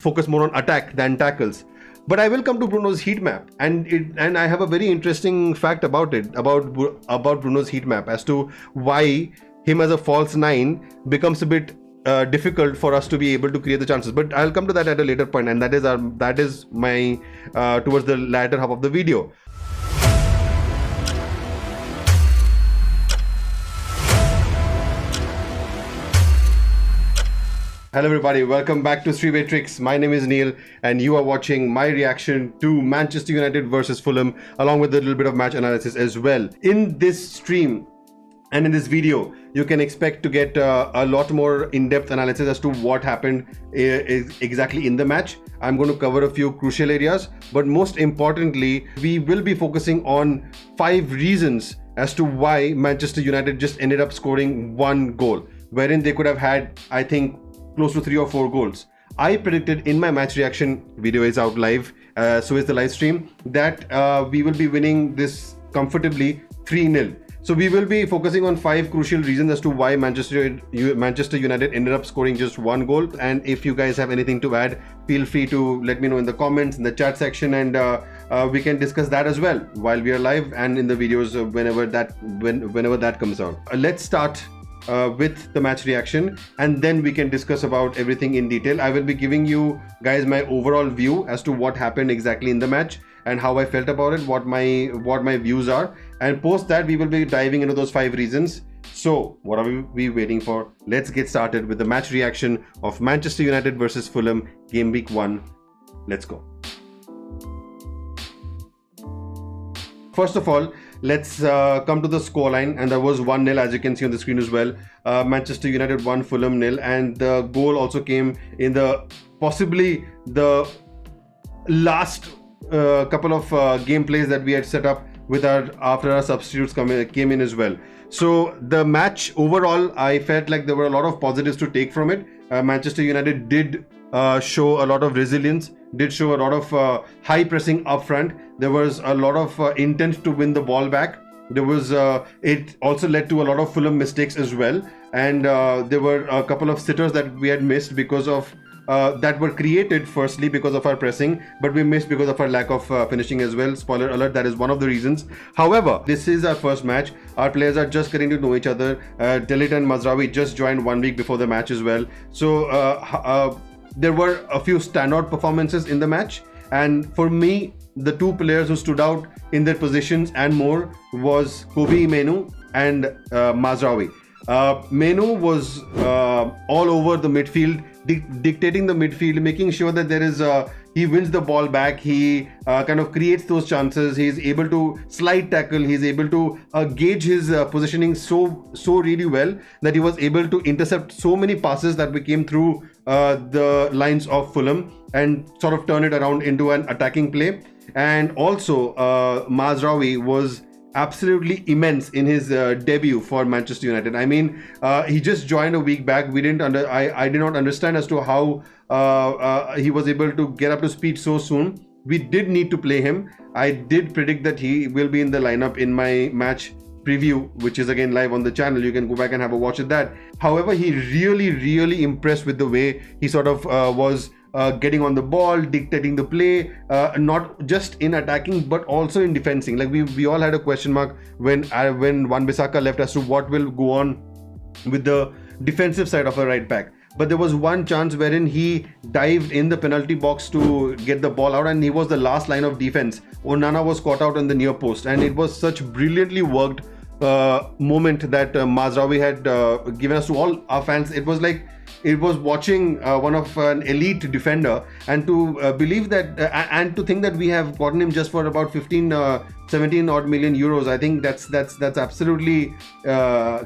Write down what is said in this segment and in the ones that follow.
focus more on attack than tackles. But I will come to Bruno's heat map, and I have a very interesting fact about it, about Bruno's heat map, as to why him as a false nine becomes a bit difficult for us to be able to create the chances. But I'll come to that at a later point, and that is my towards the latter half of the video. Hello everybody, welcome back to Streamatrix. My name is Neil and you are watching my reaction to Manchester United versus Fulham, along with a little bit of match analysis as well. In this stream and in this video, you can expect to get a lot more in-depth analysis as to what happened exactly in the match. I'm going to cover a few crucial areas, but most importantly, we will be focusing on 5 reasons as to why Manchester United just ended up scoring 1 goal, wherein they could have had, I think, close to 3 or 4 goals. I predicted in my match reaction video, is out live, so is the live stream, that we will be winning this comfortably 3-0. So we will be focusing on 5 crucial reasons as to why Manchester United ended up scoring just 1 goal. And if you guys have anything to add, feel free to let me know in the comments, in the chat section, and we can discuss that as well while we are live and in the videos whenever that comes out. Let's start with the match reaction, and then we can discuss about everything in detail. I will be giving you guys my overall view as to what happened exactly in the match and how I felt about it, what my views are, and post that we will be diving into those 5 reasons. So what are we waiting for? Let's get started with the match reaction of Manchester United versus Fulham, game week 1. Let's go. First of all, let's come to the scoreline, and there was 1-0, as you can see on the screen as well. Manchester United 1, Fulham 0, and the goal also came in possibly the last couple of gameplays that we had set up with after our substitutes came in as well. So the match overall, I felt like there were a lot of positives to take from it. Manchester United did show a lot of resilience, did show a lot of high pressing up front. There was a lot of intent to win the ball back. There was it also led to a lot of Fulham mistakes as well, and there were a couple of sitters that we had missed because of that were created firstly because of our pressing, but we missed because of our lack of finishing as well. Spoiler alert, that is one of the reasons. However, this is our first match. Our players are just getting to know each other. Delit and Mazraoui just joined 1 week before the match as well. So there were a few standout performances in the match, and for me, the 2 players who stood out in their positions and more was Kobe Mainoo and Mazraoui. Mainoo was all over the midfield, dictating the midfield, making sure that there is he wins the ball back, he kind of creates those chances, he's able to slide tackle, he's able to gauge his positioning so really well that he was able to intercept so many passes that we came through the lines of Fulham and sort of turn it around into an attacking play. And also Mazraoui was absolutely immense in his debut for Manchester United. I mean, he just joined a week back. I did not understand as to how he was able to get up to speed so soon. We did need to play him. I did predict that he will be in the lineup in my match preview, which is again live on the channel. You can go back and have a watch at that. However, he really impressed with the way he sort of was getting on the ball, dictating the play, not just in attacking but also in defending. Like we all had a question mark when Wan-Bissaka left as to what will go on with the defensive side of a right back. But there was one chance wherein he dived in the penalty box to get the ball out, and he was the last line of defense. Onana was caught out on the near post, and it was such brilliantly worked moment that Mazraoui had given us to all our fans. It was like it was watching one of an elite defender, and to believe that and to think that we have gotten him just for about 17 odd million euros. I think that's absolutely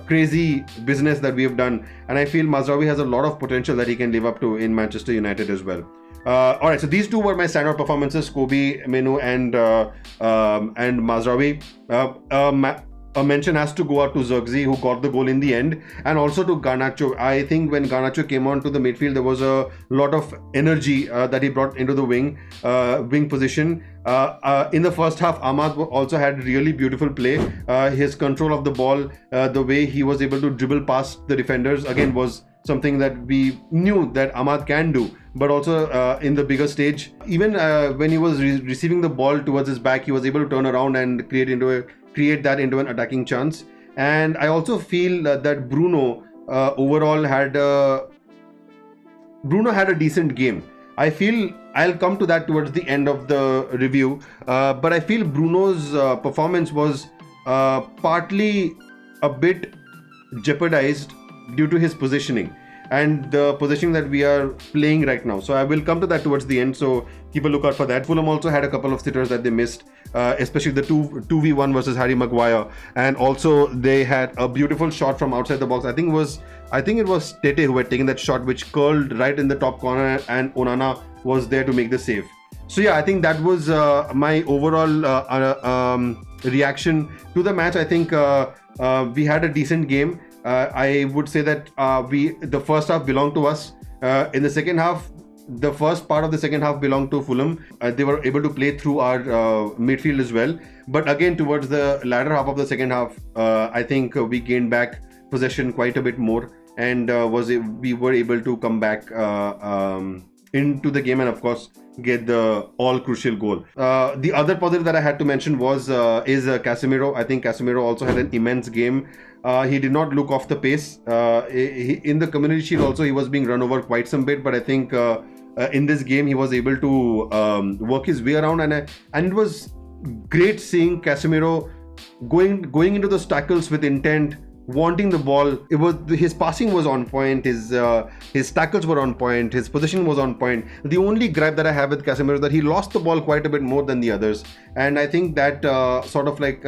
crazy business that we have done, and I feel Mazraoui has a lot of potential that he can live up to in Manchester United as well. Alright, so these 2 were my standout performances, Kobe Mainoo and Mazraoui. A mention has to go out to Zirkzee, who got the goal in the end, and also to Garnacho. I think when Garnacho came on to the midfield, there was a lot of energy that he brought into the wing position. In the first half, Ahmad also had really beautiful play. His control of the ball, the way he was able to dribble past the defenders, again was something that we knew that Ahmad can do. but also in the bigger stage. Even when he was receiving the ball towards his back, he was able to turn around and create that into an attacking chance. And I also feel that Bruno overall had a decent game. I feel I'll come to that towards the end of the review, but I feel Bruno's performance was partly a bit jeopardized due to his positioning and the positioning that we are playing right now. So I will come to that towards the end, so keep a lookout for that. Fulham also had a couple of sitters that they missed, especially the 2v1 versus Harry Maguire, and also they had a beautiful shot from outside the box. I think it was Tete who had taken that shot, which curled right in the top corner, and Onana was there to make the save. So yeah, I think that was my overall reaction to the match. I think we had a decent game. I would say that the first half belonged to us. In the second half, the first part of the second half belonged to Fulham. They were able to play through our midfield as well. But again, towards the latter half of the second half, I think we gained back possession quite a bit more, and we were able to come back into the game and of course get the all crucial goal. The other positive that I had to mention is Casemiro. I think Casemiro also had an immense game. He did not look off the pace. In the Community Shield also he was being run over quite some bit, but I think in this game he was able to work his way around, and it was great seeing Casemiro going into those tackles with intent, wanting the ball. His passing was on point, his tackles were on point, his positioning was on point. The only gripe that I have with Casemiro is that he lost the ball quite a bit more than the others, and I think that sort of like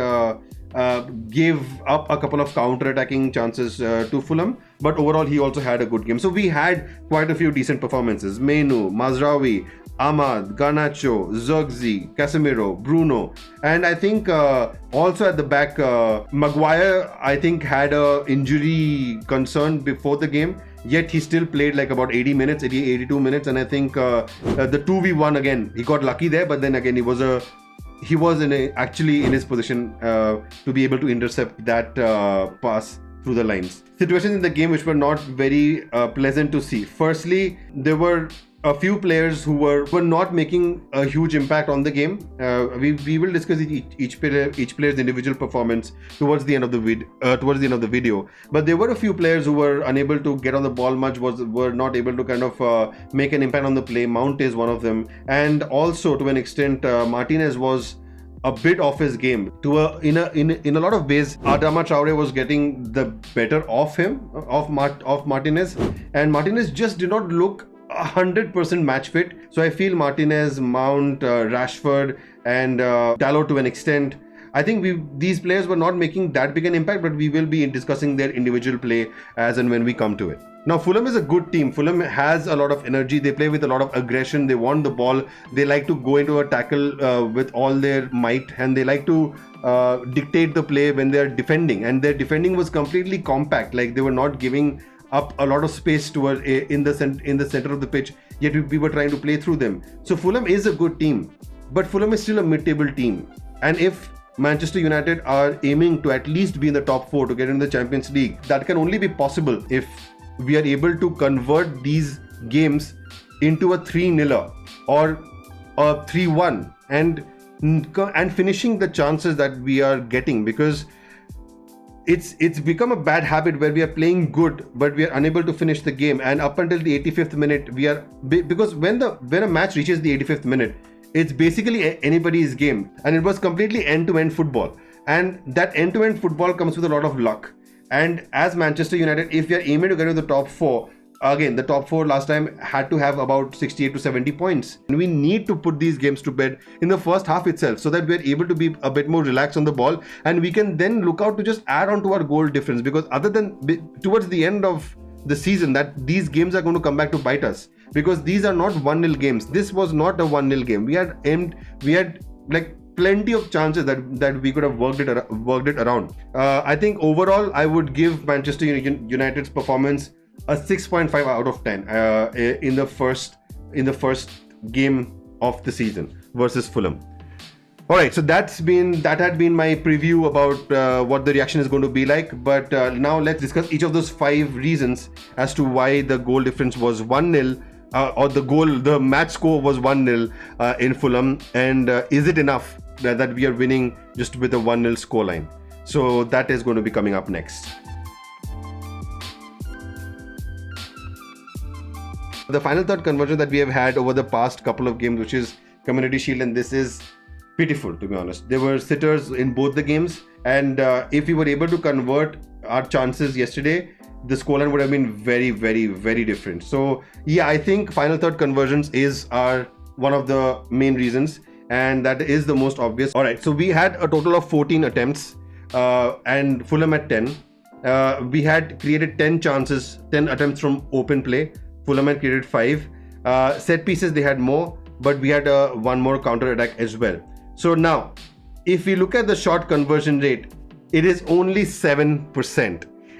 gave up a couple of counter-attacking chances to Fulham. But overall he also had a good game. So we had quite a few decent performances. Menu, Mazraoui, Ahmad, Garnacho, Zirkzee, Casemiro, Bruno, and I think also at the back, Maguire I think had a injury concern before the game, yet he still played like about 82 minutes, and I think the 2v1 again, he got lucky there, but then again he was actually in his position to be able to intercept that pass through the lines. Situations in the game which were not very pleasant to see. Firstly, there were a few players who were not making a huge impact on the game. We will discuss each player's individual performance towards the end of the video. But there were a few players who were unable to get on the ball much, were not able to kind of make an impact on the play. Mount is one of them, and also to an extent Martinez was a bit off his game. In a lot of ways, Adama Traore was getting the better of Martinez, and Martinez just did not look 100% match fit. So I feel Martinez, Mount, Rashford, and Dalot to an extent, I think these players were not making that big an impact, but we will be discussing their individual play as and when we come to it. Now, Fulham is a good team. Fulham has a lot of energy. They play with a lot of aggression. They want the ball. They like to go into a tackle with all their might, and they like to dictate the play when they're defending. And their defending was completely compact. Like, they were not giving up a lot of space in the center of the pitch, yet we were trying to play through them. So Fulham is a good team, but Fulham is still a mid-table team. And if Manchester United are aiming to at least be in the top 4 to get into the Champions League, that can only be possible if we are able to convert these games into a 3-0 or a 3-1 and finishing the chances that we are getting, because it's become a bad habit where we are playing good but we are unable to finish the game, and up until the 85th minute because when a match reaches the 85th minute, it's basically anybody's game, and it was completely end-to-end football, and that end-to-end football comes with a lot of luck. And as Manchester United, if we are aiming to get into the top 4, again, the top 4 last time had to have about 68 to 70 points. And we need to put these games to bed in the first half itself, so that we're able to be a bit more relaxed on the ball, and we can then look out to just add on to our goal difference, because other than towards the end of the season, that these games are going to come back to bite us, because these are not 1-0 games. This was not a 1-0 game. We had like plenty of chances that we could have worked it around. I think overall I would give Manchester United's performance a 6.5 out of 10 in the first game of the season versus Fulham. Alright, so that had been my preview about what the reaction is going to be like. But now let's discuss each of those 5 reasons as to why the goal difference was 1-0 or the match score was 1-0 in Fulham, and is it enough that we are winning just with a 1-0 scoreline? So that is going to be coming up next. The final third conversion that we have had over the past couple of games, which is Community Shield, and this is pitiful, to be honest. There were sitters in both the games, and if we were able to convert our chances yesterday, the scoreline would have been very, very, very different. So yeah, I think final third conversions are one of the main reasons, and that is the most obvious. All right, so we had a total of 14 attempts and Fulham at 10. We had created 10 chances, 10 attempts from open play. Fulham had created 5. Set pieces, they had more, but we had one more counter attack as well. So now, if we look at the shot conversion rate, it is only 7.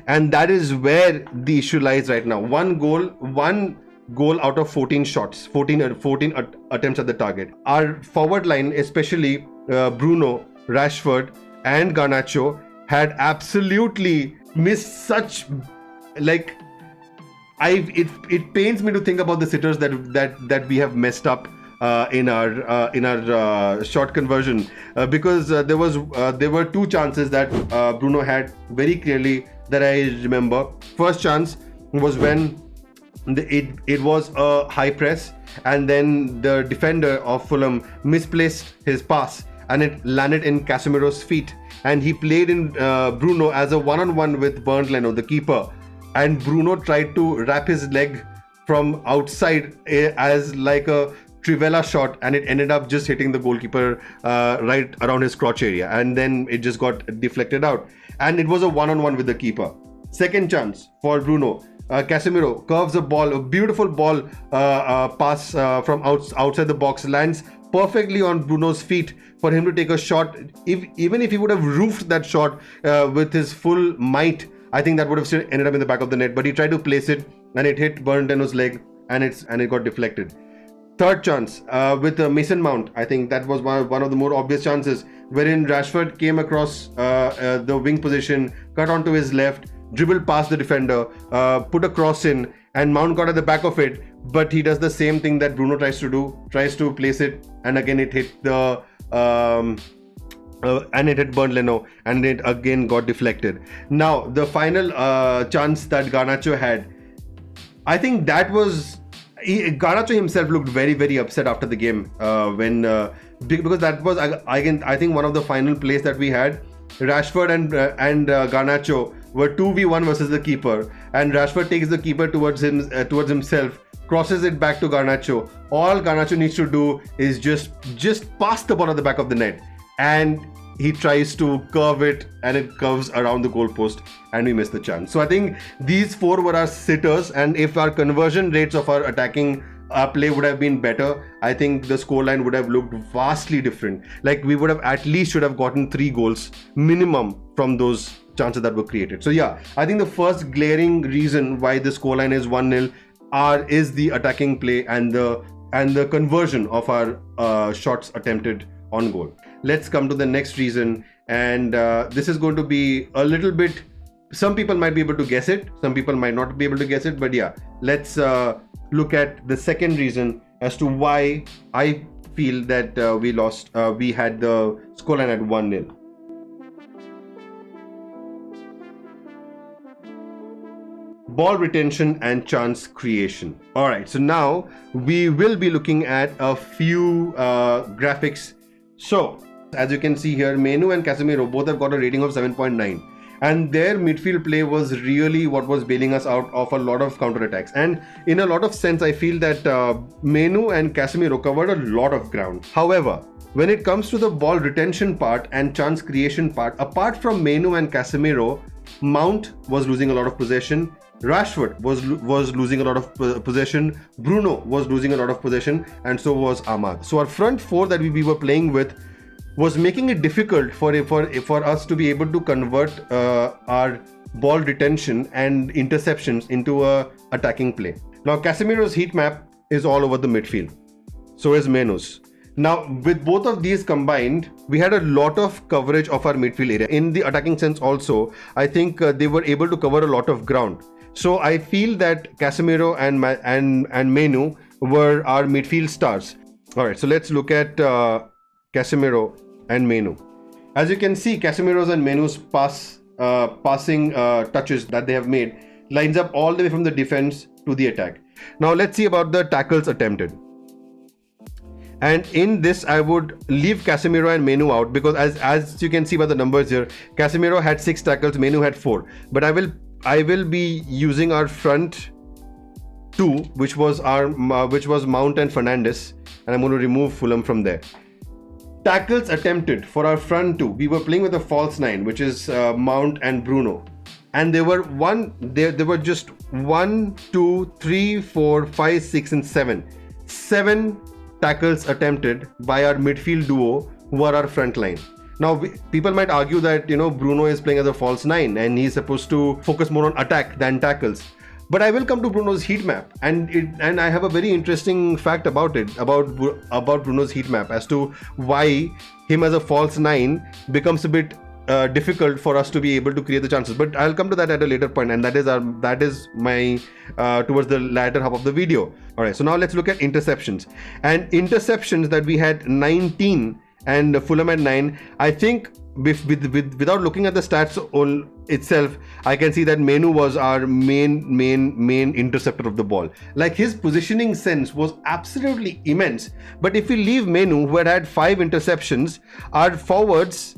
And that is where the issue lies right now. One goal out of 14 shots, 14 attempts at the target. Our forward line, especially Bruno, Rashford and Garnacho, had absolutely missed such, like, it pains me to think about the sitters that we have messed up in our shot conversion, because there were 2 chances that Bruno had very clearly that I remember. First chance was when it was a high press, and then the defender of Fulham misplaced his pass and it landed in Casemiro's feet, and he played in Bruno as a one-on-one with Bernd Leno, the keeper, and Bruno tried to wrap his leg from outside as like a Trivela shot, and it ended up just hitting the goalkeeper right around his crotch area, and then it just got deflected out, and it was a one-on-one with the keeper. Second chance for Bruno. Casemiro curves a ball, a beautiful ball pass from outside the box, lands perfectly on Bruno's feet for him to take a shot. Even if he would have roofed that shot with his full might, I think that would have still ended up in the back of the net. But he tried to place it, and it hit Bernd Leno's leg, and it got deflected. Third chance with Mason Mount. I think that was one of the more obvious chances, wherein Rashford came across the wing position, cut onto his left, dribbled past the defender, put a cross in, and Mount got at the back of it, but he does the same thing that Bruno tries to do, tries to place it, and again it hit the and it hit Bernd Leno, and it again got deflected. Now the final chance that Garnacho had, I think that was Garnacho himself looked very, very upset after the game because that was again, I think, one of the final plays that we had. Rashford and Garnacho were 2v1 versus the keeper, and Rashford takes the keeper towards himself, crosses it back to Garnacho. All Garnacho needs to do is just pass the ball at the back of the net, and he tries to curve it, and it curves around the goalpost, and we miss the chance. So I think these 4 were our sitters, and if our conversion rates of our attacking play would have been better, I think the scoreline would have looked vastly different. Like, we would have at least should have gotten 3 goals minimum from those chances that were created. So yeah, I think the first glaring reason why the scoreline is 1-0 is the attacking play and the conversion of our shots attempted on goal. Let's come to the next reason, and this is going to be a little bit, some people might be able to guess it, some people might not be able to guess it, but yeah, let's look at the second reason as to why I feel that we had the scoreline at 1-0. Ball retention and chance creation. All right, so now we will be looking at a few graphics. So as you can see here, Menu and Casemiro both have got a rating of 7.9, and their midfield play was really what was bailing us out of a lot of counterattacks. And in a lot of sense, I feel that Menu and Casemiro covered a lot of ground. However, when it comes to the ball retention part and chance creation part, apart from Menu and Casemiro, Mount was losing a lot of possession, Rashford was losing a lot of possession, Bruno was losing a lot of possession, and so was Ahmad. So our front 4 that we were playing with was making it difficult for us to be able to convert our ball retention and interceptions into a attacking play. Now Casemiro's heat map is all over the midfield, so is Menu's. Now with both of these combined, we had a lot of coverage of our midfield area. In the attacking sense also, I think they were able to cover a lot of ground. So I feel that Casemiro and Menu were our midfield stars. All right, so let's look at Casemiro and Menu. As you can see, Casemiro's and Menu's passing touches that they have made lines up all the way from the defense to the attack. Now let's see about the tackles attempted. And in this, I would leave Casemiro and Menu out, because as you can see by the numbers here, Casemiro had 6 tackles, Menu had 4. But I will be using our front 2, which was Mount and Fernandes, and I'm going to remove Fulham from there. Tackles attempted for our front 2. We were playing with a false 9, which is Mount and Bruno. And there were just 1, 2, 3, 4, 5, 6, and 7. 7 tackles attempted by our midfield duo who are our front line. Now, people might argue that, Bruno is playing as a false 9 and he's supposed to focus more on attack than tackles. But I will come to Bruno's heat map, and I have a very interesting fact about it, about Bruno's heat map, as to why him as a false 9 becomes a bit difficult for us to be able to create the chances. But I'll come to that at a later point, and that is my towards the latter half of the video. All right, so now let's look at interceptions. And interceptions that we had 19 and Fulham at 9. I think without looking at the stats itself, I can see that Menu was our main interceptor of the ball. Like, his positioning sense was absolutely immense. But if we leave Menu, who had 5 interceptions, our forwards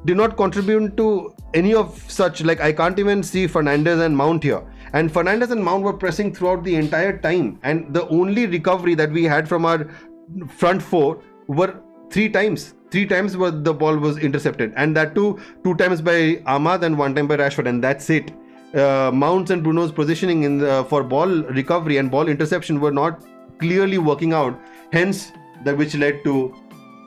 did not contribute to any of such. Like, I can't even see Fernandes and Mount here. And Fernandes and Mount were pressing throughout the entire time. And the only recovery that we had from our front 4 were 3 times. 3 times where the ball was intercepted, and that too 2 times by Ahmad and 1 time by Rashford, and that's it. Mount's and Bruno's positioning for ball recovery and ball interception were not clearly working out, hence which led to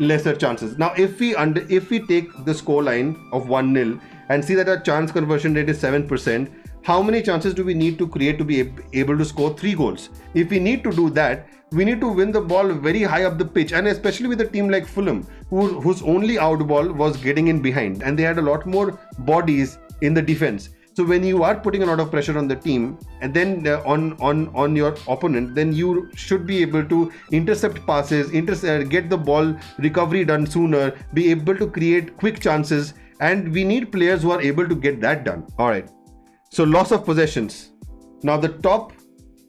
lesser chances. Now, if we take the score line of 1-0 and see that our chance conversion rate is 7%, how many chances do we need to create to be able to score 3 goals? If we need to do that, we need to win the ball very high up the pitch, and especially with a team like Fulham, whose only out ball was getting in behind, and they had a lot more bodies in the defense. So when you are putting a lot of pressure on the team, and then on your opponent, then you should be able to intercept passes, get the ball recovery done sooner, be able to create quick chances, and we need players who are able to get that done. All right. So loss of possessions. Now the top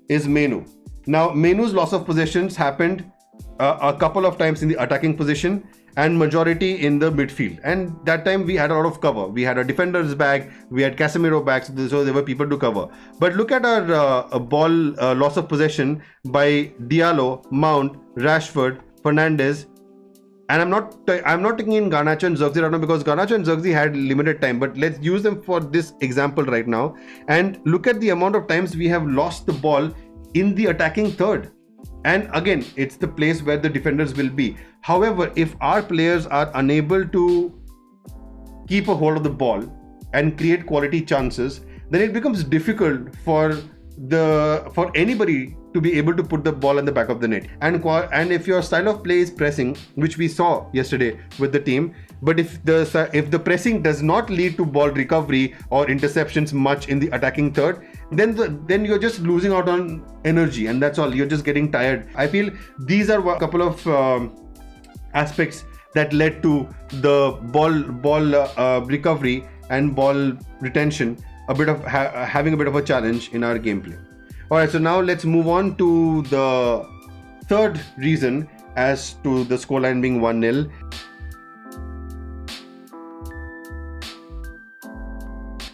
is Menu. Now Menu's loss of possessions happened a couple of times in the attacking position and majority in the midfield. And that time we had a lot of cover. We had a defender's back, we had Casemiro back, so there were people to cover. But look at our ball loss of possession by Diallo, Mount, Rashford, Fernandes. And I'm not taking in Garnacho and Zirkzee right now, because Garnacho and Zirkzee had limited time, but let's use them for this example right now. And look at the amount of times we have lost the ball in the attacking third. And again, it's the place where the defenders will be. However, if our players are unable to keep a hold of the ball and create quality chances, then it becomes difficult for anybody to be able to put the ball in the back of the net. And if your style of play is pressing, which we saw yesterday with the team, but if the pressing does not lead to ball recovery or interceptions much in the attacking third, then you're just losing out on energy, and that's all. You're just getting tired. I feel these are a couple of aspects that led to the ball recovery and ball retention having a bit of a challenge in our gameplay. All right, so now let's move on to the third reason as to the scoreline being 1-0.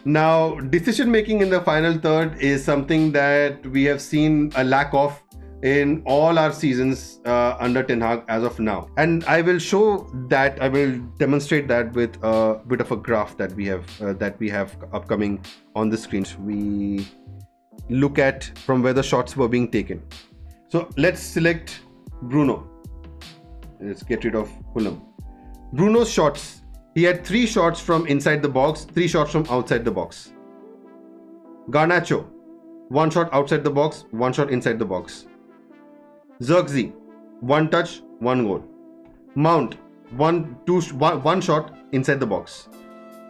Now, decision making in the final third is something that we have seen a lack of in all our seasons under Ten Hag as of now, and I will demonstrate that with a bit of a graph that we have upcoming on the screen. We look at from where the shots were being taken. So let's select Bruno. Let's get rid of Fulham. Bruno's shots. He had 3 shots from inside the box, 3 shots from outside the box. Garnacho, 1 shot outside the box, 1 shot inside the box. Zirkzee, 1 touch, 1 goal. Mount, 1 shot inside the box.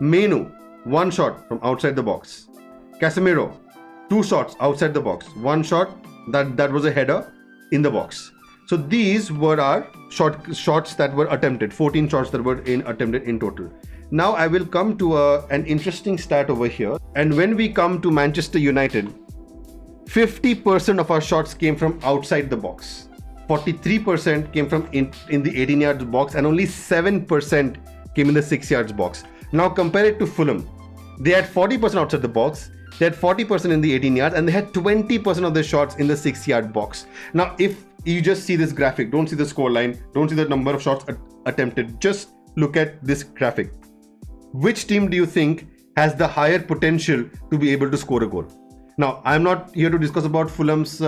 Menu, 1 shot from outside the box. Casemiro, 2 shots outside the box, 1 shot that was a header in the box. So these were our shots that were attempted, 14 shots that were attempted in total. Now I will come to an interesting stat over here. And when we come to Manchester United, 50% of our shots came from outside the box. 43% came from in the 18 yards box, and only 7% came in the 6 yards box. Now compare it to Fulham. They had 40% outside the box, they had 40% in the 18 yards, and they had 20% of the shots in the 6 yard box. Now if you just see this graphic, don't see the scoreline, don't see the number of shots attempted, just look at this graphic. Which team do you think has the higher potential to be able to score a goal? Now, I'm not here to discuss about Fulham's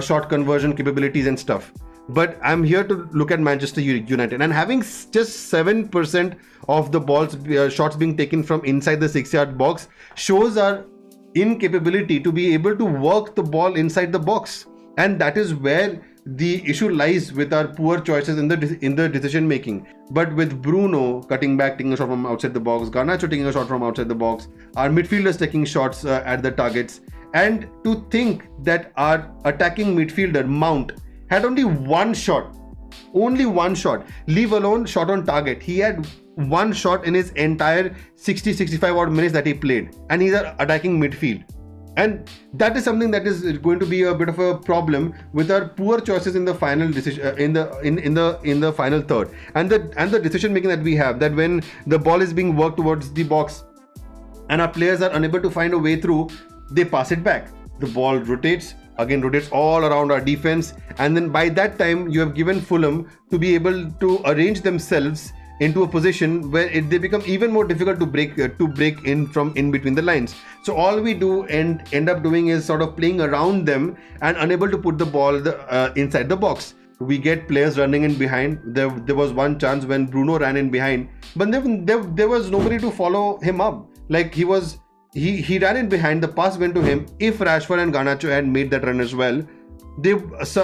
shot conversion capabilities and stuff, but I'm here to look at Manchester United, and having just 7% of the shots being taken from inside the 6 yard box shows our incapability to be able to work the ball inside the box. And that is where the issue lies with our poor choices in the decision making. But with Bruno cutting back, taking a shot from outside the box, Garnacho taking a shot from outside the box, our midfielders taking shots at the targets, and to think that our attacking midfielder Mount had only 1 shot, leave alone shot on target. He had 1 shot in his entire 60-65 odd minutes that he played, and he's an attacking midfield. And that is something that is going to be a bit of a problem with our poor choices in the final decision, in the final third, and the decision making that we have. That when the ball is being worked towards the box, and our players are unable to find a way through, they pass it back. The ball rotates all around our defense, and then by that time you have given Fulham to be able to arrange themselves into a position where they become even more difficult to break in from in between the lines. So all we do and end up doing is sort of playing around them and unable to put the ball inside the box. We get players running in behind. There was one chance when Bruno ran in behind, but there was nobody to follow him up. Like he ran in behind, the pass went to him. If Rashford and Garnacho had made that run as well,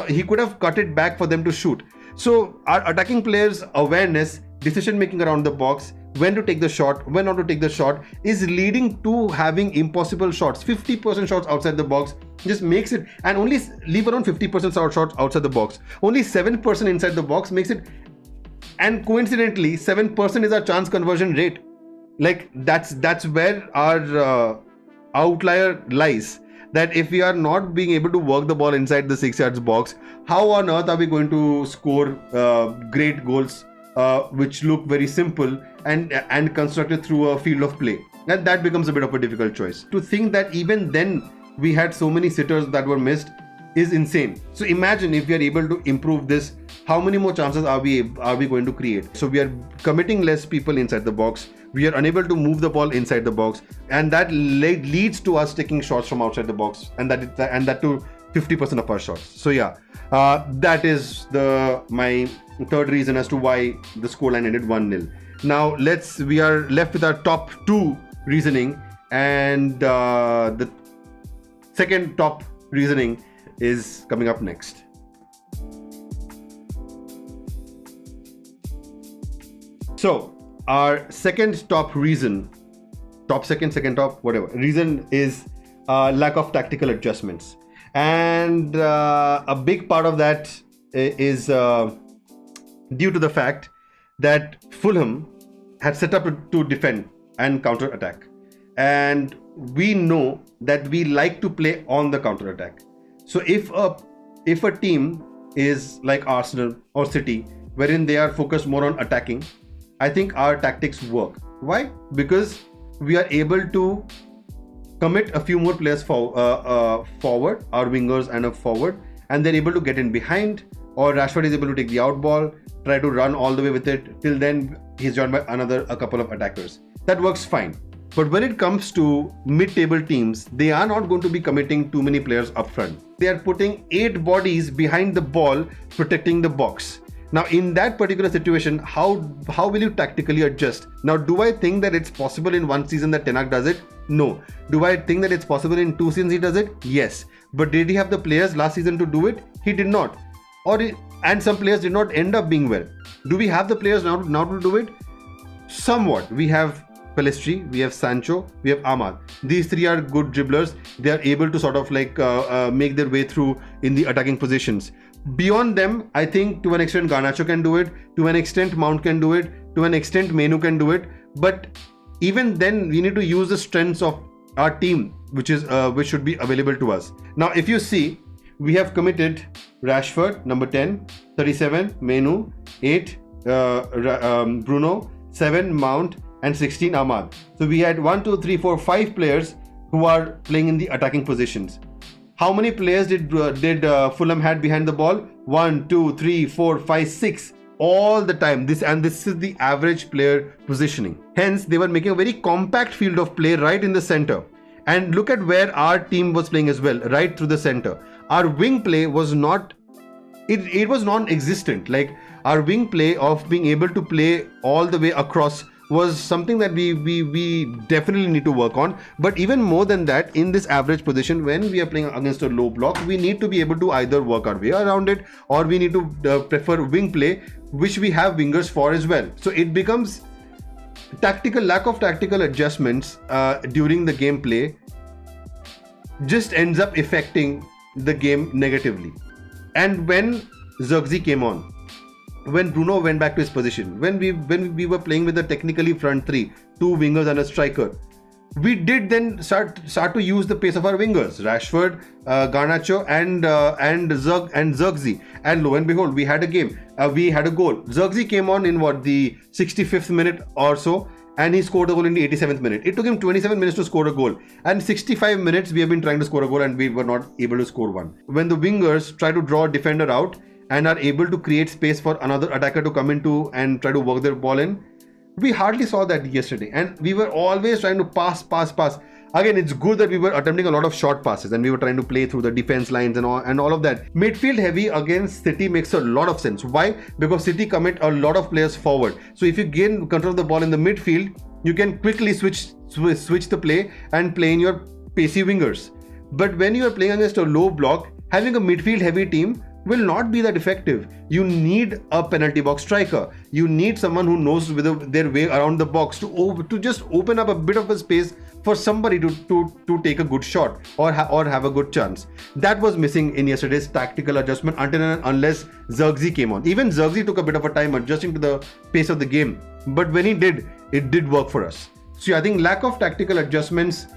he could have cut it back for them to shoot. So our attacking players' awareness, decision making around the box, when to take the shot, when not to take the shot, is leading to having impossible shots. 50% shots outside the box just makes it, and only leave around 50% shots outside the box. Only 7% inside the box makes it, and coincidentally 7% is our chance conversion rate. Like that's where our outlier lies. That if we are not being able to work the ball inside the 6 yards box, how on earth are we going to score great goals which look very simple and constructed through a field of play? That becomes a bit of a difficult choice. To think that even then we had so many sitters that were missed is insane. So imagine if we are able to improve this, how many more chances are we going to create? So we are committing less people inside the box. We are unable to move the ball inside the box, and that leads to us taking shots from outside the box, and that to 50% of our shots. So yeah, that is my third reason as to why the scoreline ended 1-0. Now we are left with our top 2 reasoning, and the second top reasoning is coming up next. So our second top reason, reason is lack of tactical adjustments. And a big part of that is due to the fact that Fulham had set up to defend and counter attack. And we know that we like to play on the counter attack. So if a team is like Arsenal or City, wherein they are focused more on attacking, I think our tactics work. Why? Because we are able to commit a few more players forward, our wingers and a forward, and they're able to get in behind, or Rashford is able to take the out ball, try to run all the way with it. Till then, he's joined by a couple of attackers. That works fine. But when it comes to mid-table teams, they are not going to be committing too many players up front. They are putting 8 bodies behind the ball, protecting the box. Now, in that particular situation, how will you tactically adjust? Now, do I think that it's possible in one season that Ten Hag does it? No. Do I think that it's possible in 2 seasons he does it? Yes. But did he have the players last season to do it? He did not. And some players did not end up being well. Do we have the players now to do it? Somewhat. We have Pelistri, we have Sancho, we have Ahmad. These three are good dribblers. They are able to sort of like make their way through in the attacking positions. Beyond them, I think to an extent Garnacho can do it, to an extent Mount can do it, to an extent Menu can do it. But even then, we need to use the strengths of our team, which should be available to us. Now, if you see, we have committed Rashford, number 10, 37, Menu, 8, Bruno, 7, Mount, and 16, Ahmad. So we had 1, 2, 3, 4, 5 players who are playing in the attacking positions. How many players did Fulham had behind the ball? 1, 2, 3, 4, 5, 6. All the time. This is the average player positioning. Hence, they were making a very compact field of play right in the center. And look at where our team was playing as well, right through the center. Our wing play was not, it was non-existent. Like our wing play of being able to play all the way across was something that we definitely need to work on. But even more than that, in this average position, when we are playing against a low block, we need to be able to either work our way around it, or we need to prefer wing play, which we have wingers for as well. So it becomes lack of tactical adjustments during the gameplay just ends up affecting the game negatively. And when Zirkzee came on, when Bruno went back to his position, when we were playing with a technically front three, 2 wingers and a striker, we did then start to use the pace of our wingers, Rashford, Garnacho, and Zirkzee. And lo and behold, we had a game. We had a goal. Zirkzee came on in the 65th minute or so, and he scored a goal in the 87th minute. It took him 27 minutes to score a goal. And 65 minutes we have been trying to score a goal, and we were not able to score one. When the wingers try to draw a defender out and are able to create space for another attacker to come into and try to work their ball in, we hardly saw that yesterday. And we were always trying to pass. Again, it's good that we were attempting a lot of short passes and we were trying to play through the defense lines and all of that. Midfield heavy against City makes a lot of sense. Why? Because City commit a lot of players forward. So if you gain control of the ball in the midfield, you can quickly switch the play and play in your pacey wingers. But when you are playing against a low block, having a midfield heavy team will not be that effective. You need a penalty box striker. You need someone who knows their way around the box to just open up a bit of a space for somebody to take a good shot or have a good chance. That was missing in yesterday's tactical adjustment until and unless Zirkzee came on. Even Zirkzee took a bit of a time adjusting to the pace of the game. But when he did, it did work for us. So I think lack of tactical adjustments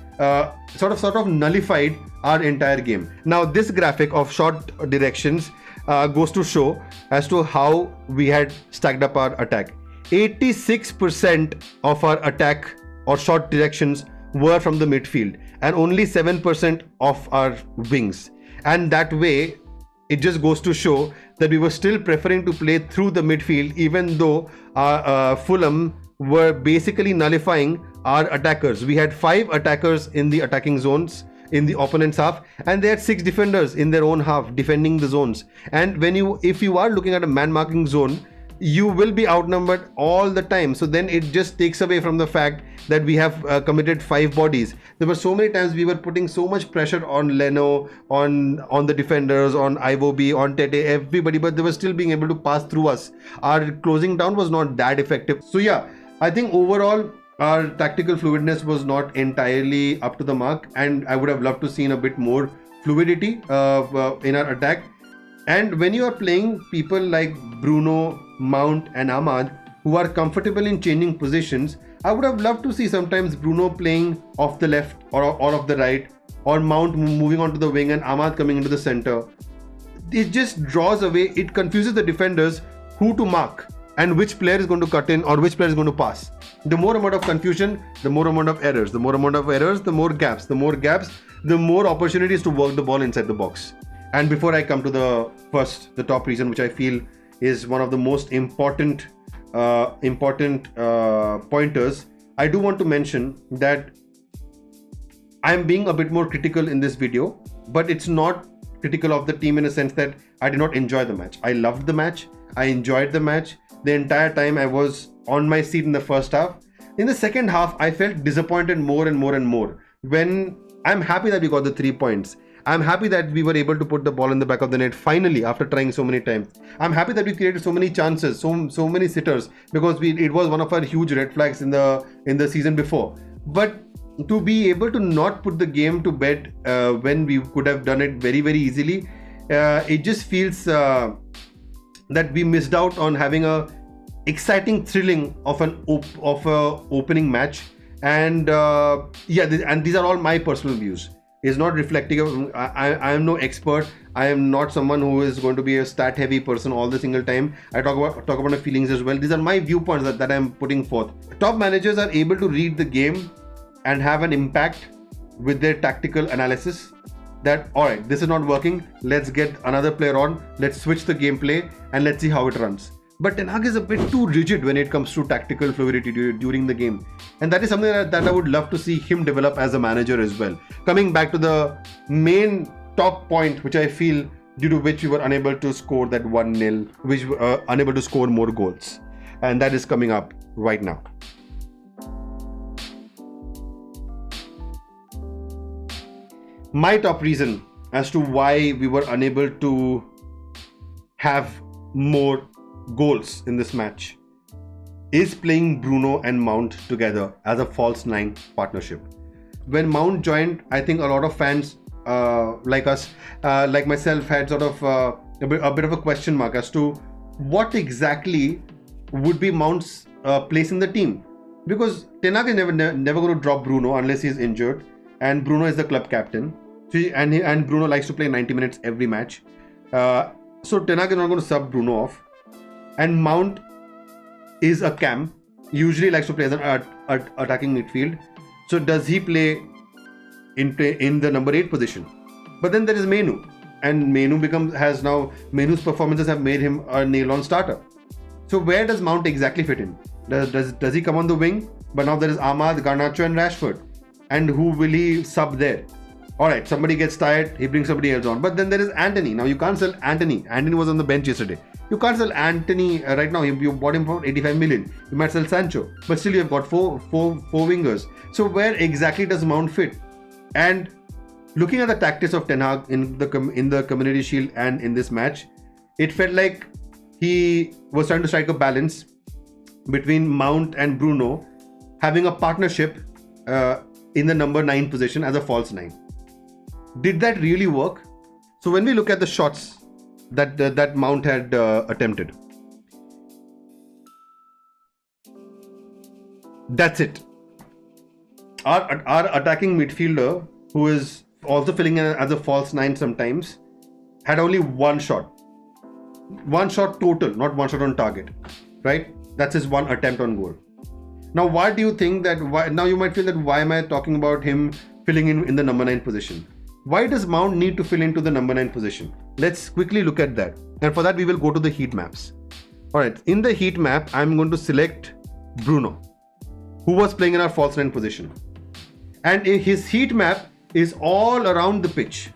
sort of nullified our entire game. Now this graphic of short directions goes to show as to how we had stacked up our attack. 86% of our attack or short directions were from the midfield and only 7% of our wings. And that way, it just goes to show that we were still preferring to play through the midfield, even though Fulham were basically nullifying our attackers. We had 5 attackers in the attacking zones in the opponent's half, and they had 6 defenders in their own half defending the zones. And if you are looking at a man marking zone, you will be outnumbered all the time. So then it just takes away from the fact that we have committed 5 bodies. There were so many times we were putting so much pressure on Leno, on the defenders, on Iwobi, on Tete, everybody, but they were still being able to pass through us. Our closing down was not that effective. So yeah, I think overall our tactical fluidness was not entirely up to the mark, and I would have loved to seen a bit more fluidity in our attack. And when you are playing people like Bruno, Mount and Ahmad, who are comfortable in changing positions, I would have loved to see sometimes Bruno playing off the left or off the right, or Mount moving onto the wing and Ahmad coming into the center. It just draws away, it confuses the defenders who to mark and which player is going to cut in or which player is going to pass. The more amount of confusion, the more amount of errors. The more amount of errors, the more gaps. The more gaps, the more opportunities to work the ball inside the box. And before I come to the top reason, which I feel is one of the most important pointers, I do want to mention that I am being a bit more critical in this video, but it's not critical of the team in a sense that I did not enjoy the match. I loved the match. I enjoyed the match. The entire time I was on my seat in the first half. In the second half, I felt disappointed more and more. When I'm happy that we got the 3 points, I'm happy that we were able to put the ball in the back of the net finally after trying so many times. I'm happy that we created so many chances, so many sitters, because it was one of our huge red flags in the season before. But to be able to not put the game to bed when we could have done it very, very easily, it just feels that we missed out on having a exciting thrilling of a opening match. And and these are all my personal views. It's not reflective of, I am no expert. I am not someone who is going to be a stat heavy person all the single time. I talk about my feelings as well. These are my viewpoints that I'm putting forth. Top managers are able to read the game and have an impact with their tactical analysis, that alright, this is not working, let's get another player on, let's switch the gameplay and let's see how it runs. But Ten Hag is a bit too rigid when it comes to tactical fluidity during the game. And that is something that I would love to see him develop as a manager as well. Coming back to the main top point, which I feel due to which we were unable to score that 1-0, which were unable to score more goals. And that is coming up right now. My top reason as to why we were unable to have more goals in this match is playing Bruno and Mount together as a false nine partnership. When Mount joined, I think a lot of fans like us, like myself, had sort of a bit of a question mark as to what exactly would be Mount's place in the team, because Ten Hag is never going to drop Bruno unless he's injured, and Bruno is the club captain. And Bruno likes to play 90 minutes every match. So Ten Hag is not going to sub Bruno off. And Mount is a cam, usually likes to play as an attacking midfield. So does he play in the number 8 position? But then there is Menu, and Menu's performances have made him a nail-on starter. So where does Mount exactly fit in? Does he come on the wing? But now there is Ahmad, Garnacho and Rashford. And who will he sub there? Alright, somebody gets tired, he brings somebody else on. But then there is Anthony. Now you can't sell Anthony. Anthony was on the bench yesterday. You can't sell Anthony right now. You bought him for 85 million. You might sell Sancho. But still you have got four wingers. So where exactly does Mount fit? And looking at the tactics of Ten Hag in the Community Shield and in this match, it felt like he was trying to strike a balance between Mount and Bruno having a partnership in the number 9 position as a false 9. Did that really work? So when we look at the shots that Mount had attempted, that's it. Our attacking midfielder, who is also filling in as a false 9 sometimes, had only one shot. One shot total, not one shot on target, right? That's his one attempt on goal. Now, why do you think that? Now you might feel that why am I talking about him filling in the number 9 position? Why does Mount need to fill into the number 9 position? Let's quickly look at that. And for that, we will go to the heat maps. Alright, in the heat map, I'm going to select Bruno, who was playing in our false 9 position. And his heat map is all around the pitch.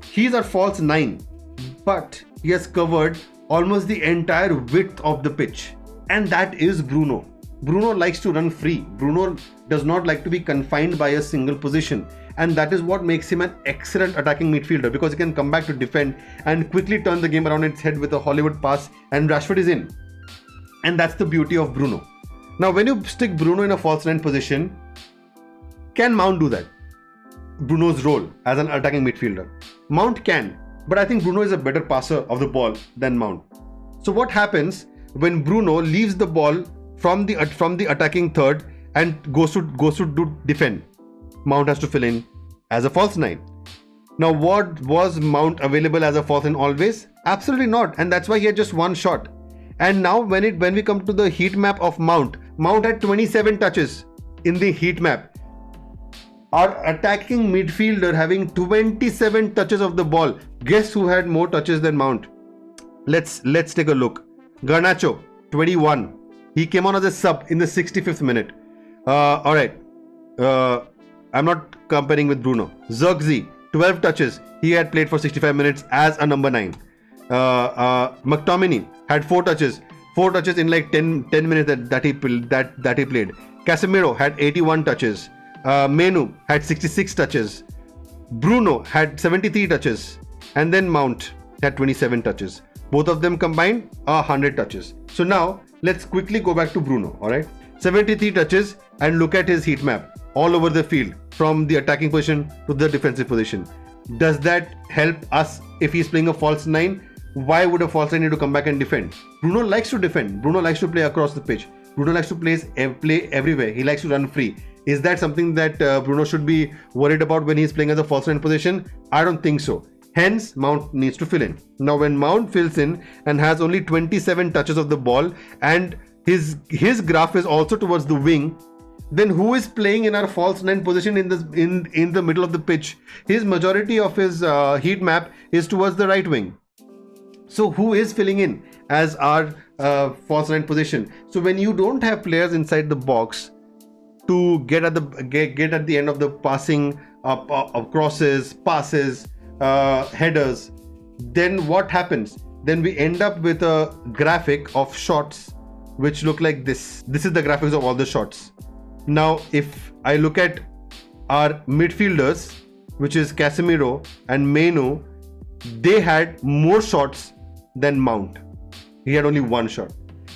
He's our false 9, but he has covered almost the entire width of the pitch. And that is Bruno. Bruno likes to run free. Bruno does not like to be confined by a single position. And that is what makes him an excellent attacking midfielder, because he can come back to defend and quickly turn the game around its head with a Hollywood pass, and Rashford is in. And that's the beauty of Bruno. Now, when you stick Bruno in a false 9 position, can Mount do that? Bruno's role as an attacking midfielder. Mount can, but I think Bruno is a better passer of the ball than Mount. So what happens when Bruno leaves the ball from the attacking third and goes to defend? Mount has to fill in as a false 9. Now, what was Mount available as a false 9 always? Absolutely not, and that's why he had just one shot. And now when we come to the heat map of Mount had 27 touches in the heat map. Our attacking midfielder having 27 touches of the ball. Guess who had more touches than Mount? Let's take a look. Garnacho, 21. He came on as a sub in the 65th minute. Alright. I'm not comparing with Bruno. Zirkzee, 12 touches. He had played for 65 minutes as a number 9. McTominay had 4 touches. 4 touches in like 10 minutes that he played. Casemiro had 81 touches. Menu had 66 touches. Bruno had 73 touches, and then Mount had 27 touches. Both of them combined are 100 touches. So now let's quickly go back to Bruno, alright? 73 touches, and look at his heat map all over the field from the attacking position to the defensive position. Does that help us if he's playing a false 9? Why would a false 9 need to come back and defend? Bruno likes to defend. Bruno likes to play across the pitch. Bruno likes to play everywhere. He likes to run free. Is that something that Bruno should be worried about when he's playing as a false 9 position? I don't think so. Hence, Mount needs to fill in. Now, when Mount fills in and has only 27 touches of the ball, and his graph is also towards the wing, then who is playing in our false 9 position in the middle of the pitch? His majority of his heat map is towards the right wing. So who is filling in as our false 9 position? So when you don't have players inside the box to get at the end of the passing of crosses, passes, headers, then what happens? Then we end up with a graphic of shots which look like this. This is the graphics of all the shots. Now, if I look at our midfielders, which is Casemiro and Menu, they had more shots than Mount. He had only one shot.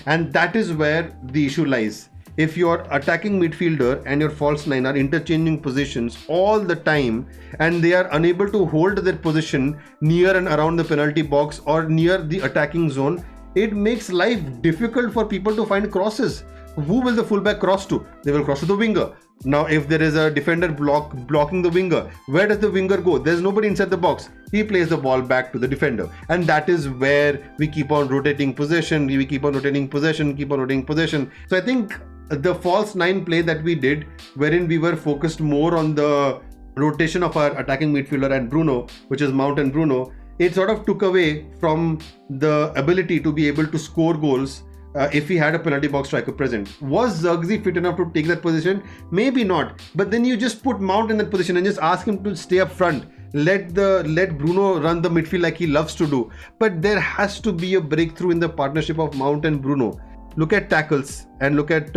And that is where the issue lies. If your attacking midfielder and your false 9 are interchanging positions all the time and they are unable to hold their position near and around the penalty box or near the attacking zone, it makes life difficult for people to find crosses. Who will the fullback cross to? They will cross to the winger. Now, if there is a defender blocking the winger, where does the winger go? There's nobody inside the box. He plays the ball back to the defender. And that is where we keep on rotating possession. We keep on rotating possession. So I think the false 9 play that we did, wherein we were focused more on the rotation of our attacking midfielder and Bruno, which is Mount and Bruno, it sort of took away from the ability to be able to score goals if he had a penalty box striker present. Was Zirkzee fit enough to take that position? Maybe not. But then you just put Mount in that position and just ask him to stay up front. Let Bruno run the midfield like he loves to do. But there has to be a breakthrough in the partnership of Mount and Bruno. Look at tackles and look at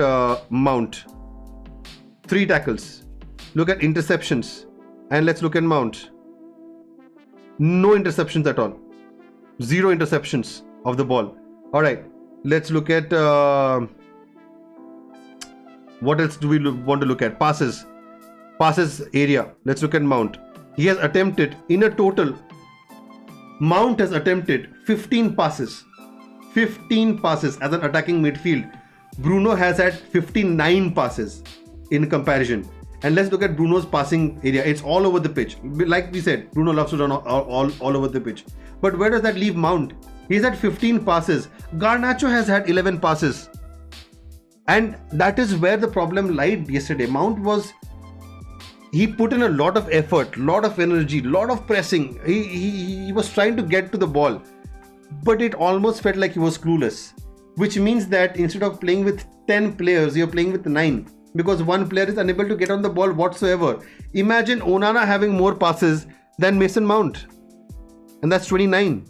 Mount. 3 tackles. Look at interceptions and let's look at Mount. No interceptions at all. 0 interceptions of the ball. Alright, let's look at what else do we want to look at? Passes area. Let's look at Mount. He has attempted in a total. Mount has attempted 15 passes. 15 passes as an attacking midfield. Bruno has had 59 passes in comparison. And let's look at Bruno's passing area. It's all over the pitch. Like we said, Bruno loves to run all over the pitch. But where does that leave Mount? He's had 15 passes. Garnacho has had 11 passes. And that is where the problem lied yesterday. Mount he put in a lot of effort, lot of energy, lot of pressing. He was trying to get to the ball. But it almost felt like he was clueless. Which means that instead of playing with 10 players, you're playing with 9. Because one player is unable to get on the ball whatsoever. Imagine Onana having more passes than Mason Mount. And that's 29.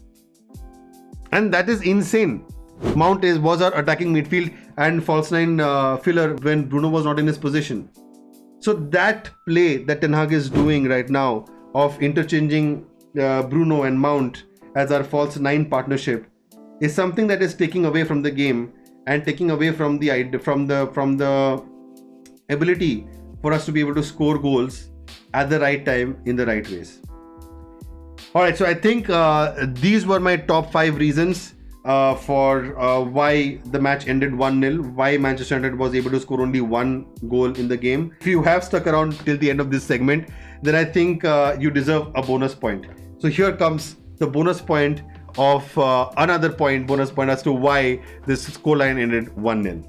And that is insane. Mount was our attacking midfield and false 9 filler when Bruno was not in his position. So that play that Ten Hag is doing right now of interchanging Bruno and Mount as our false 9 partnership is something that is taking away from the game and taking away from the ability for us to be able to score goals at the right time in the right ways. Alright, so I think these were my top 5 reasons for why the match ended 1-0, why Manchester United was able to score only 1 goal in the game. If you have stuck around till the end of this segment, then I think you deserve a bonus point. So here comes the bonus point of another bonus point as to why this scoreline ended 1-0.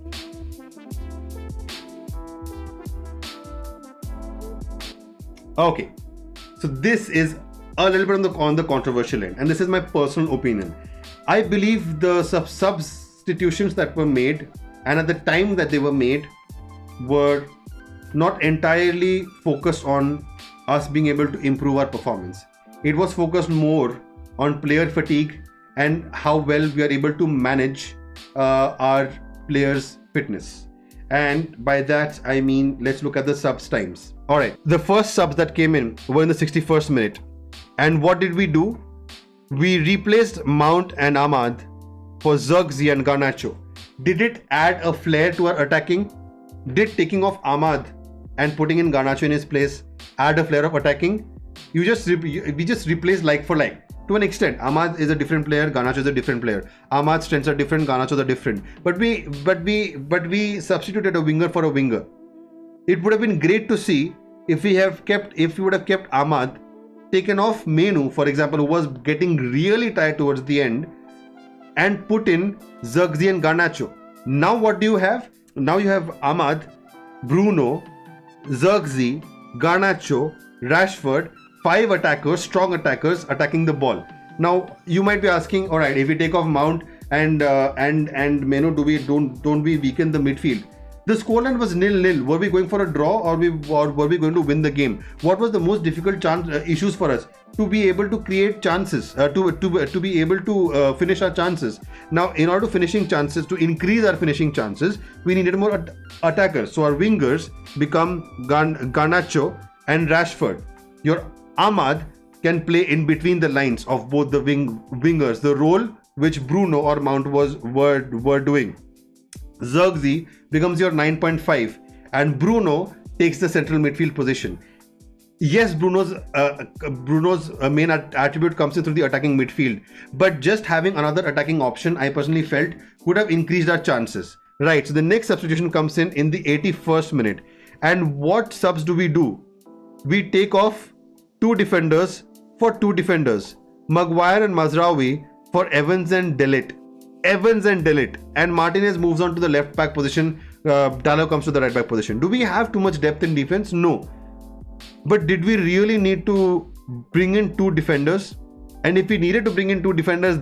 Okay, so this is a little bit on the controversial end, and this is my personal opinion. I believe the substitutions that were made and at the time that they were made were not entirely focused on us being able to improve our performance. It was focused more on player fatigue and how well we are able to manage our players' fitness. And by that, I mean, let's look at the subs times. All right, the first subs that came in were in the 61st minute. And what did we do? We replaced Mount and Ahmad for Zirkzee and Garnacho. Did it add a flair to our attacking? Did taking off Ahmad and putting in Garnacho in his place add a flair of attacking? We just replaced like for like. To an extent, Ahmad is a different player, Garnacho is a different player. Ahmad's strengths are different, Garnacho's are different. But we substituted a winger for a winger. It would have been great to see if we would have kept Ahmad, taken off Menu, for example, who was getting really tired towards the end, and put in Zirkzee and Garnacho. Now what do you have? Now you have Ahmad, Bruno, Zirkzee, Garnacho, Rashford, 5 attackers, strong attackers attacking the ball. Now you might be asking, all right, if we take off Mount and Menu, don't we weaken the midfield? The scoreline was 0-0. Were we going for a draw or were we going to win the game? What was the most difficult issues for us? To be able to create chances, to be able to finish our chances. Now, in order to increase our finishing chances, we needed more attackers. So our wingers become Garnacho and Rashford. Your Ahmad can play in between the lines of both the wingers, the role which Bruno or Mount were doing. Zirkzee becomes your 9.5 and Bruno takes the central midfield position. Yes, Bruno's main attribute comes in through the attacking midfield, but just having another attacking option, I personally felt, would have increased our chances. Right, so the next substitution comes in the 81st minute. And what subs do? We take off 2 defenders for 2 defenders. Maguire and Mazraoui for Evans and Delete. And Martinez moves on to the left back position. Dalot comes to the right back position. Do we have too much depth in defense? No. But did we really need to bring in 2 defenders? And if we needed to bring in 2 defenders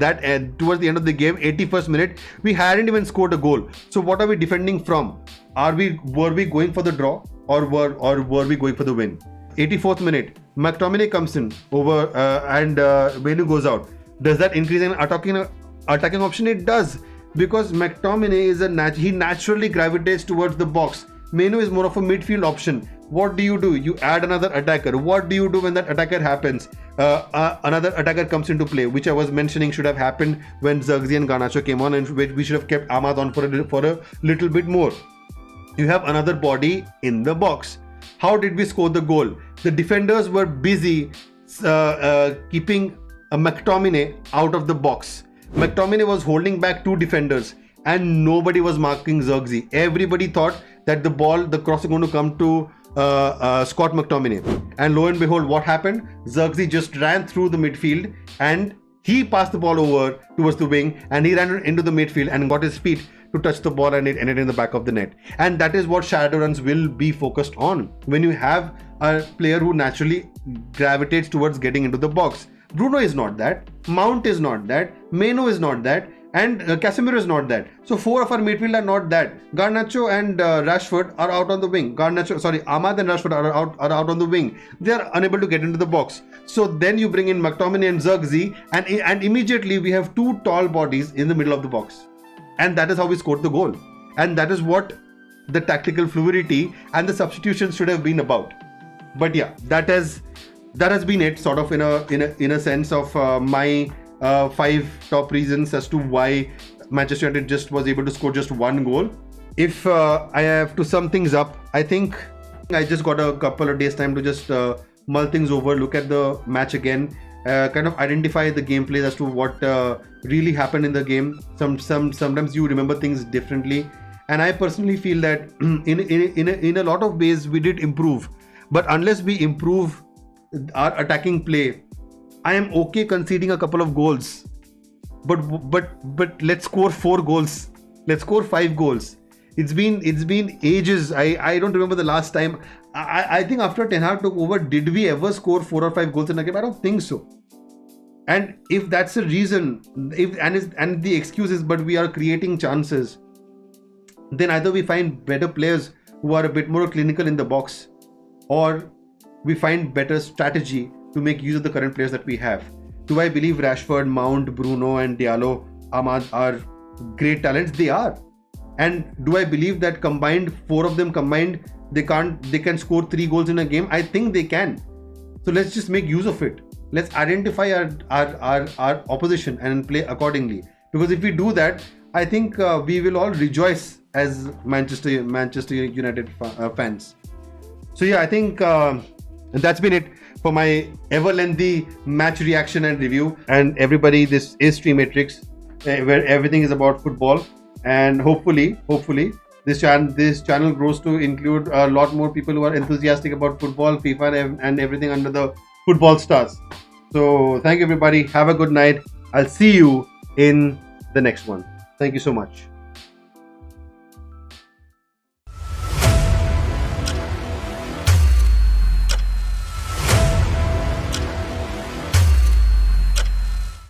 towards the end of the game, 81st minute, we hadn't even scored a goal. So what are we defending from? Were we going for the draw or were we going for the win? 84th minute, McTominay comes in over and Menu goes out. Does that increase an attacking option? It does, because McTominay he naturally gravitates towards the box. Menu is more of a midfield option. What do? You add another attacker. What do you do when that attacker happens? Another attacker comes into play, which I was mentioning should have happened when Zirkzee and Garnacho came on, and we should have kept Ahmad on for a little bit more. You have another body in the box. How did we score the goal? The defenders were busy keeping McTominay out of the box. McTominay was holding back 2 defenders and nobody was marking Zirkzee. Everybody thought that the cross is going to come to Scott McTominay. And lo and behold, what happened? Zirkzee just ran through the midfield and he passed the ball over towards the wing and he ran into the midfield and got his feet to touch the ball and it ended in the back of the net. And that is what Shadowruns will be focused on when you have a player who naturally gravitates towards getting into the box. Bruno is not that, Mount is not that, Meno is not that, and Casemiro is not that. So 4 of our midfield are not that. Garnacho and Rashford are out on the wing. Ahmad and Rashford are out on the wing. They are unable to get into the box. So then you bring in McTominay and Zirkzee, and immediately we have 2 tall bodies in the middle of the box. And that is how we scored the goal. And that is what the tactical fluidity and the substitutions should have been about. But yeah, that has been it, sort of in a sense of my 5 top reasons as to why Manchester United just was able to score just 1 goal. If I have to sum things up, I think I just got a couple of days time to just mull things over, look at the match again, kind of identify the gameplays as to what really happened in the game. Sometimes you remember things differently, and I personally feel that in a lot of ways we did improve. But unless we improve our attacking play, I am okay conceding a couple of goals. But let's score 4 goals. Let's score 5 goals. It's been ages. I don't remember the last time. I think after Ten Hag took over, did we ever score 4 or 5 goals in a game? I don't think so. And if that's the reason, and the excuse is, but we are creating chances, then either we find better players who are a bit more clinical in the box, or we find better strategy to make use of the current players that we have. Do I believe Rashford, Mount, Bruno and Diallo, Ahmad are great talents? They are. And do I believe that combined, 4 of them combined, they can score 3 goals in a game? I think they can. So let's just make use of it. Let's identify our opposition and play accordingly. Because if we do that, I think we will all rejoice as Manchester United fans. So yeah, I think that's been it for my ever lengthy match reaction and review. And everybody, this is Streamatrix, where everything is about football. And hopefully this channel grows to include a lot more people who are enthusiastic about football, FIFA, and everything under the football stars. So thank you, everybody. Have a good night. I'll see you in the next one. Thank you so much.